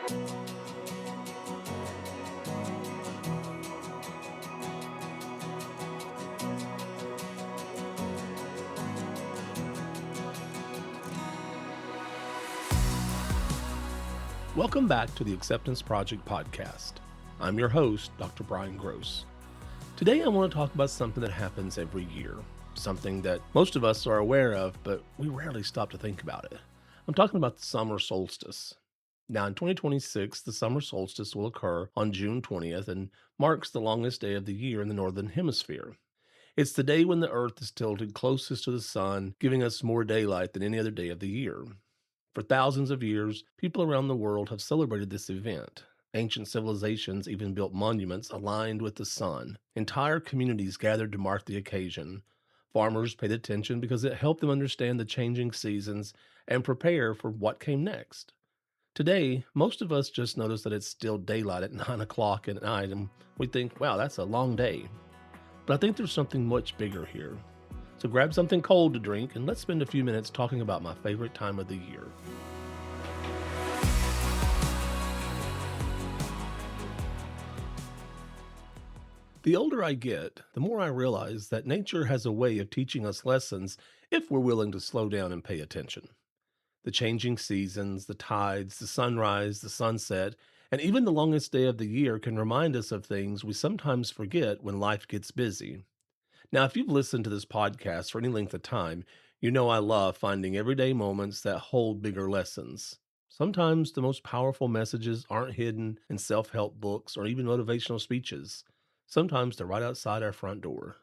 Welcome back to the Acceptance Project podcast. I'm your host, Dr. Bryan Gross. Today I want to talk about something that happens every year, something that most of us are aware of, but we rarely stop to think about it. I'm talking about the summer solstice. Now, in 2026, the summer solstice will occur on June 20th and marks the longest day of the year in the Northern Hemisphere. It's the day when the Earth is tilted closest to the sun, giving us more daylight than any other day of the year. For thousands of years, people around the world have celebrated this event. Ancient civilizations even built monuments aligned with the sun. Entire communities gathered to mark the occasion. Farmers paid attention because it helped them understand the changing seasons and prepare for what came next. Today, most of us just notice that it's still daylight at 9 o'clock at night and we think, wow, that's a long day. But I think there's something much bigger here. So grab something cold to drink and let's spend a few minutes talking about my favorite time of the year. The older I get, the more I realize that nature has a way of teaching us lessons if we're willing to slow down and pay attention. The changing seasons, the tides, the sunrise, the sunset, and even the longest day of the year can remind us of things we sometimes forget when life gets busy. Now, if you've listened to this podcast for any length of time, you know I love finding everyday moments that hold bigger lessons. Sometimes the most powerful messages aren't hidden in self help books or even motivational speeches. Sometimes they're right outside our front door.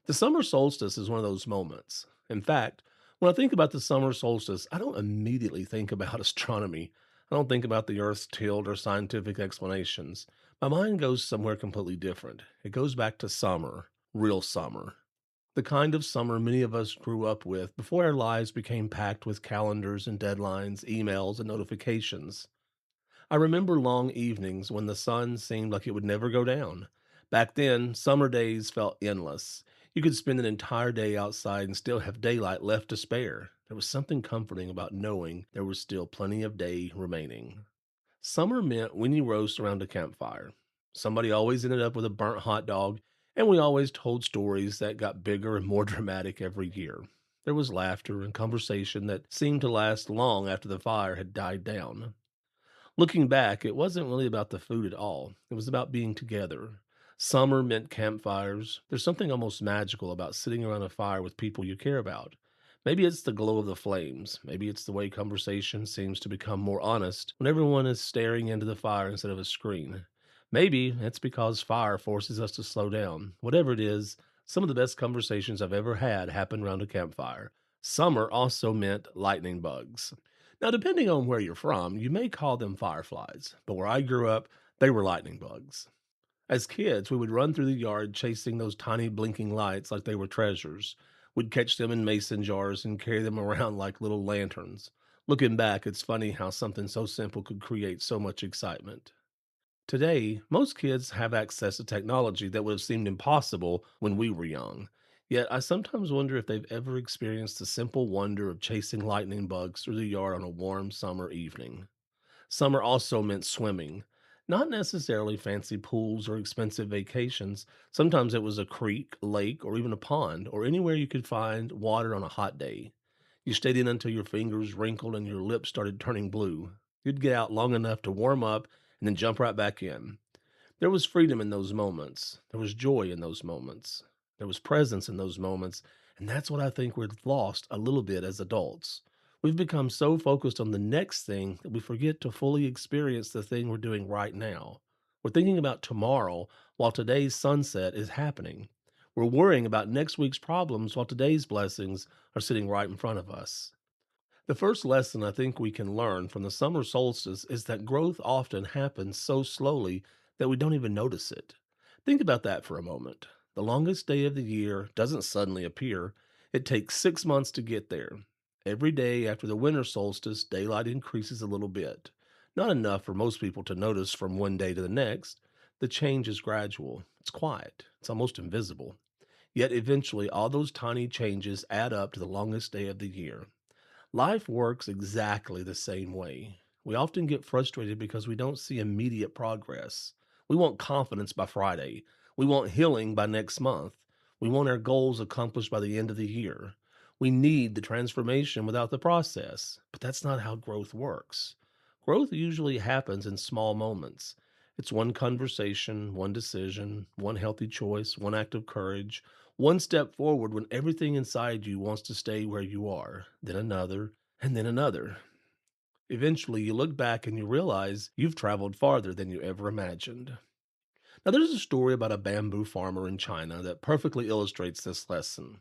The summer solstice is one of those moments. In fact, when I think about the summer solstice, I don't immediately think about astronomy. I don't think about the Earth's tilt or scientific explanations. My mind goes somewhere completely different. It goes back to summer, real summer. The kind of summer many of us grew up with before our lives became packed with calendars and deadlines, emails, and notifications. I remember long evenings when the sun seemed like it would never go down. Back then, summer days felt endless. You could spend an entire day outside and still have daylight left to spare. There was something comforting about knowing there was still plenty of day remaining. Summer meant windy roast around a campfire. Somebody always ended up with a burnt hot dog, and we always told stories that got bigger and more dramatic every year. There was laughter and conversation that seemed to last long after the fire had died down. Looking back, it wasn't really about the food at all. It was about being together. Summer meant campfires. There's something almost magical about sitting around a fire with people you care about. Maybe it's the glow of the flames. Maybe it's the way conversation seems to become more honest when everyone is staring into the fire instead of a screen. Maybe it's because fire forces us to slow down. Whatever it is, some of the best conversations I've ever had happened around a campfire. Summer also meant lightning bugs. Now, depending on where you're from, you may call them fireflies, but where I grew up, they were lightning bugs. As kids, we would run through the yard chasing those tiny blinking lights like they were treasures. We'd catch them in mason jars and carry them around like little lanterns. Looking back, it's funny how something so simple could create so much excitement. Today, most kids have access to technology that would have seemed impossible when we were young. Yet, I sometimes wonder if they've ever experienced the simple wonder of chasing lightning bugs through the yard on a warm summer evening. Summer also meant swimming. Not necessarily fancy pools or expensive vacations. Sometimes it was a creek, lake, or even a pond, or anywhere you could find water on a hot day. You stayed in until your fingers wrinkled and your lips started turning blue. You'd get out long enough to warm up and then jump right back in. There was freedom in those moments. There was joy in those moments. There was presence in those moments. And that's what I think we've lost a little bit as adults. We've become so focused on the next thing that we forget to fully experience the thing we're doing right now. We're thinking about tomorrow while today's sunset is happening. We're worrying about next week's problems while today's blessings are sitting right in front of us. The first lesson I think we can learn from the summer solstice is that growth often happens so slowly that we don't even notice it. Think about that for a moment. The longest day of the year doesn't suddenly appear, it takes 6 months to get there. Every day after the winter solstice, daylight increases a little bit. Not enough for most people to notice from one day to the next. The change is gradual, it's quiet, it's almost invisible. Yet eventually, all those tiny changes add up to the longest day of the year. Life works exactly the same way. We often get frustrated because we don't see immediate progress. We want confidence by Friday. We want healing by next month. We want our goals accomplished by the end of the year. We need the transformation without the process, but that's not how growth works. Growth usually happens in small moments. It's one conversation, one decision, one healthy choice, one act of courage, one step forward when everything inside you wants to stay where you are, then another, and then another. Eventually, you look back and you realize you've traveled farther than you ever imagined. Now, there's a story about a bamboo farmer in China that perfectly illustrates this lesson.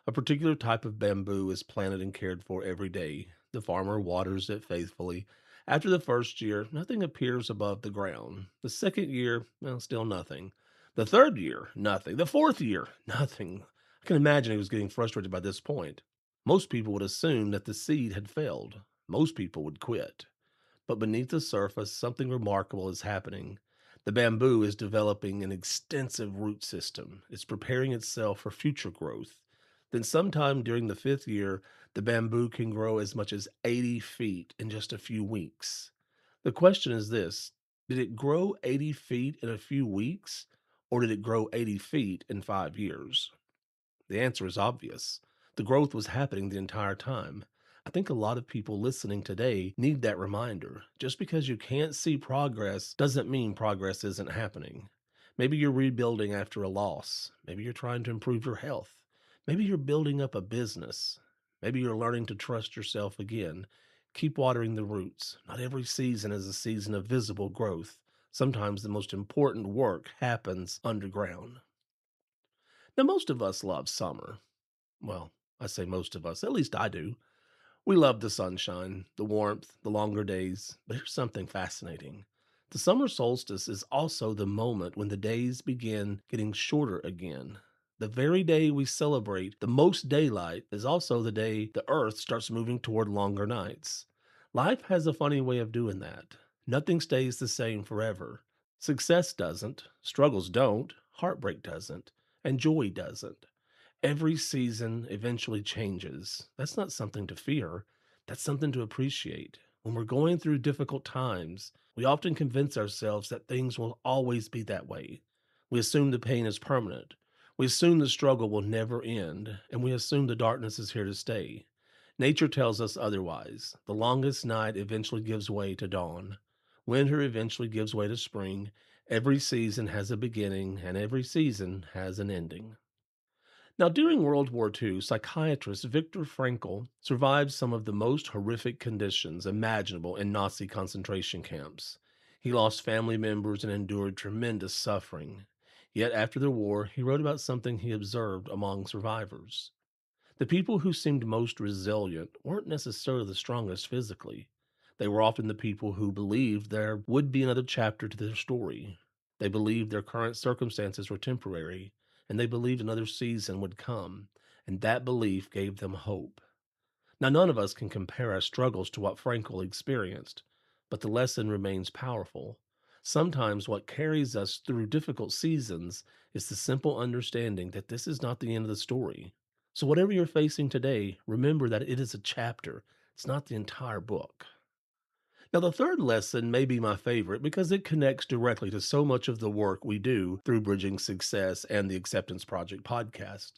A particular type of bamboo is planted and cared for every day. The farmer waters it faithfully. After the first year, nothing appears above the ground. The second year, well, still nothing. The third year, nothing. The fourth year, nothing. I can imagine he was getting frustrated by this point. Most people would assume that the seed had failed. Most people would quit. But beneath the surface, something remarkable is happening. The bamboo is developing an extensive root system. It's preparing itself for future growth. Then, sometime during the fifth year, the bamboo can grow as much as 80 feet in just a few weeks. The question is this: did it grow 80 feet in a few weeks, or did it grow 80 feet in 5 years? The answer is obvious. The growth was happening the entire time. I think a lot of people listening today need that reminder. Just because you can't see progress doesn't mean progress isn't happening. Maybe you're rebuilding after a loss. Maybe you're trying to improve your health. Maybe you're building up a business. Maybe you're learning to trust yourself again. Keep watering the roots. Not every season is a season of visible growth. Sometimes the most important work happens underground. Now, most of us love summer. Well, I say most of us, at least I do. We love the sunshine, the warmth, the longer days, but here's something fascinating. The summer solstice is also the moment when the days begin getting shorter again. The very day we celebrate the most daylight is also the day the earth starts moving toward longer nights. Life has a funny way of doing that. Nothing stays the same forever. Success doesn't, struggles don't, heartbreak doesn't, and joy doesn't. Every season eventually changes. That's not something to fear. That's something to appreciate. When we're going through difficult times, we often convince ourselves that things will always be that way. We assume the pain is permanent. We assume the struggle will never end, and we assume the darkness is here to stay. Nature tells us otherwise. The longest night eventually gives way to dawn. Winter eventually gives way to spring. Every season has a beginning, and every season has an ending. Now, during World War II, psychiatrist Viktor Frankl survived some of the most horrific conditions imaginable in Nazi concentration camps. He lost family members and endured tremendous suffering. Yet, after the war, he wrote about something he observed among survivors. The people who seemed most resilient weren't necessarily the strongest physically. They were often the people who believed there would be another chapter to their story. They believed their current circumstances were temporary, and they believed another season would come, and that belief gave them hope. Now, none of us can compare our struggles to what Frankel experienced, but the lesson remains powerful. Sometimes what carries us through difficult seasons is the simple understanding that this is not the end of the story. So, whatever you're facing today, remember that it is a chapter, it's not the entire book. Now, the third lesson may be my favorite because it connects directly to so much of the work we do through Bridging Success and the Acceptance Project podcast.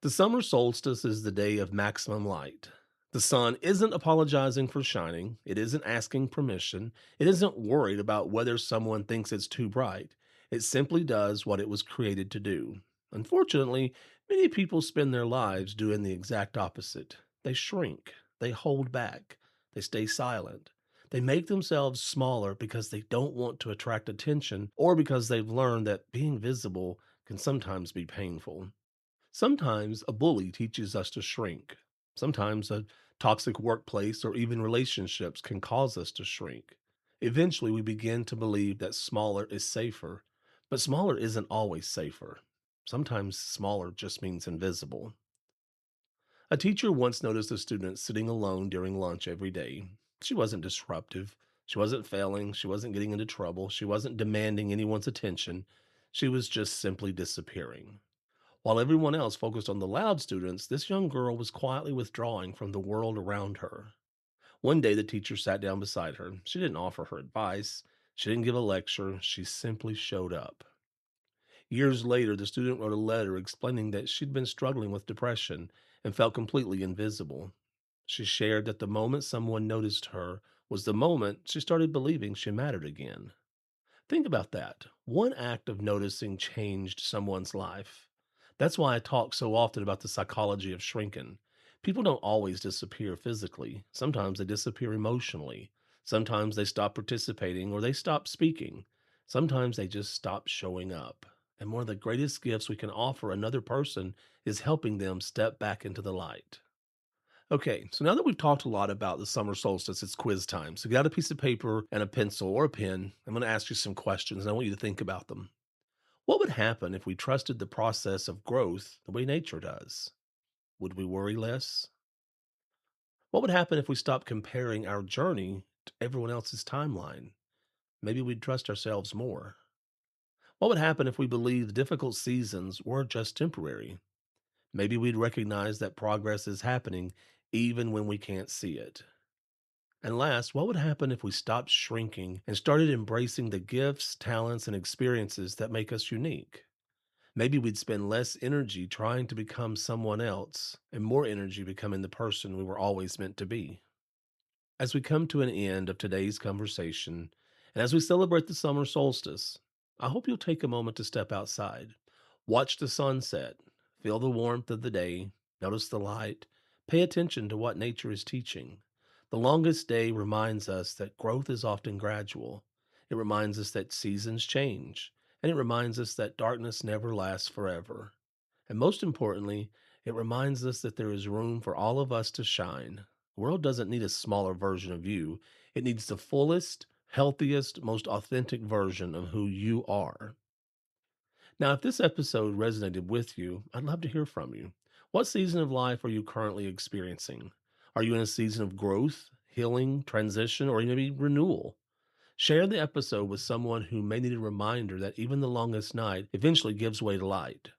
The summer solstice is the day of maximum light. The sun isn't apologizing for shining, it isn't asking permission, it isn't worried about whether someone thinks it's too bright. It simply does what it was created to do. Unfortunately, many people spend their lives doing the exact opposite. They shrink, they hold back, they stay silent. They make themselves smaller because they don't want to attract attention or because they've learned that being visible can sometimes be painful. Sometimes a bully teaches us to shrink. Sometimes a toxic workplace or even relationships can cause us to shrink. Eventually, we begin to believe that smaller is safer, but smaller isn't always safer. Sometimes smaller just means invisible. A teacher once noticed a student sitting alone during lunch every day. She wasn't disruptive. She wasn't failing. She wasn't getting into trouble. She wasn't demanding anyone's attention. She was just simply disappearing. While everyone else focused on the loud students, this young girl was quietly withdrawing from the world around her. One day, the teacher sat down beside her. She didn't offer her advice, she didn't give a lecture, she simply showed up. Years later, the student wrote a letter explaining that she'd been struggling with depression and felt completely invisible. She shared that the moment someone noticed her was the moment she started believing she mattered again. Think about that. One act of noticing changed someone's life. That's why I talk so often about the psychology of shrinking. People don't always disappear physically. Sometimes they disappear emotionally. Sometimes they stop participating or they stop speaking. Sometimes they just stop showing up. And one of the greatest gifts we can offer another person is helping them step back into the light. Okay, so now that we've talked a lot about the summer solstice, it's quiz time. So get out a piece of paper and a pencil or a pen. I'm going to ask you some questions and I want you to think about them. What would happen if we trusted the process of growth the way nature does? Would we worry less? What would happen if we stopped comparing our journey to everyone else's timeline? Maybe we'd trust ourselves more. What would happen if we believed difficult seasons were just temporary? Maybe we'd recognize that progress is happening even when we can't see it. And last, what would happen if we stopped shrinking and started embracing the gifts, talents, and experiences that make us unique? Maybe we'd spend less energy trying to become someone else and more energy becoming the person we were always meant to be. As we come to an end of today's conversation, and as we celebrate the summer solstice, I hope you'll take a moment to step outside. Watch the sunset, feel the warmth of the day, notice the light, pay attention to what nature is teaching. The longest day reminds us that growth is often gradual. It reminds us that seasons change, and it reminds us that darkness never lasts forever. And most importantly, it reminds us that there is room for all of us to shine. The world doesn't need a smaller version of you. It needs the fullest, healthiest, most authentic version of who you are. Now, if this episode resonated with you, I'd love to hear from you. What season of life are you currently experiencing? Are you in a season of growth, healing, transition, or maybe renewal? Share the episode with someone who may need a reminder that even the longest night eventually gives way to light.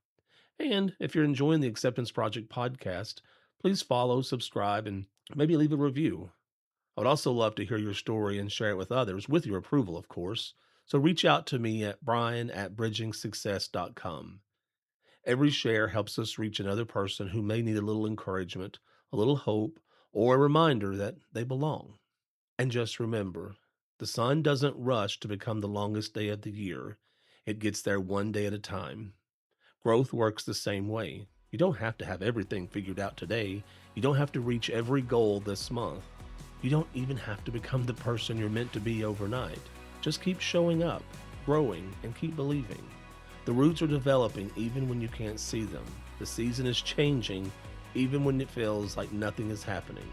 And if you're enjoying the Acceptance Project podcast, please follow, subscribe, and maybe leave a review. I would also love to hear your story and share it with others, with your approval, of course. So reach out to me at brian@bridgingsuccess.com. Every share helps us reach another person who may need a little encouragement, a little hope, or a reminder that they belong. And just remember, the sun doesn't rush to become the longest day of the year. It gets there one day at a time. Growth works the same way. You don't have to have everything figured out today. You don't have to reach every goal this month. You don't even have to become the person you're meant to be overnight. Just keep showing up, growing, and keep believing. The roots are developing even when you can't see them. The season is changing even when it feels like nothing is happening.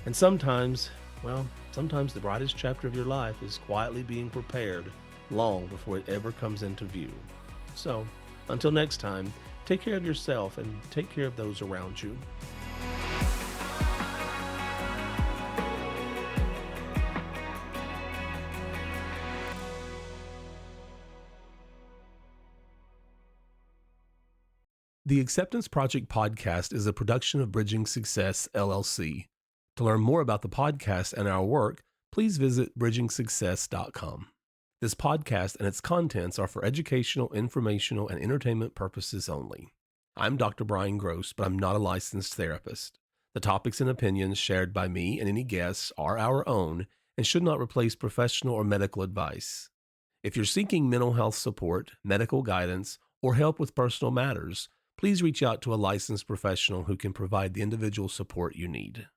And sometimes the brightest chapter of your life is quietly being prepared long before it ever comes into view. So, until next time, take care of yourself and take care of those around you. The Acceptance Project podcast is a production of Bridging Success, LLC. To learn more about the podcast and our work, please visit bridgingsuccess.com. This podcast and its contents are for educational, informational, and entertainment purposes only. I'm Dr. Bryan Gross, but I'm not a licensed therapist. The topics and opinions shared by me and any guests are our own and should not replace professional or medical advice. If you're seeking mental health support, medical guidance, or help with personal matters, please reach out to a licensed professional who can provide the individual support you need.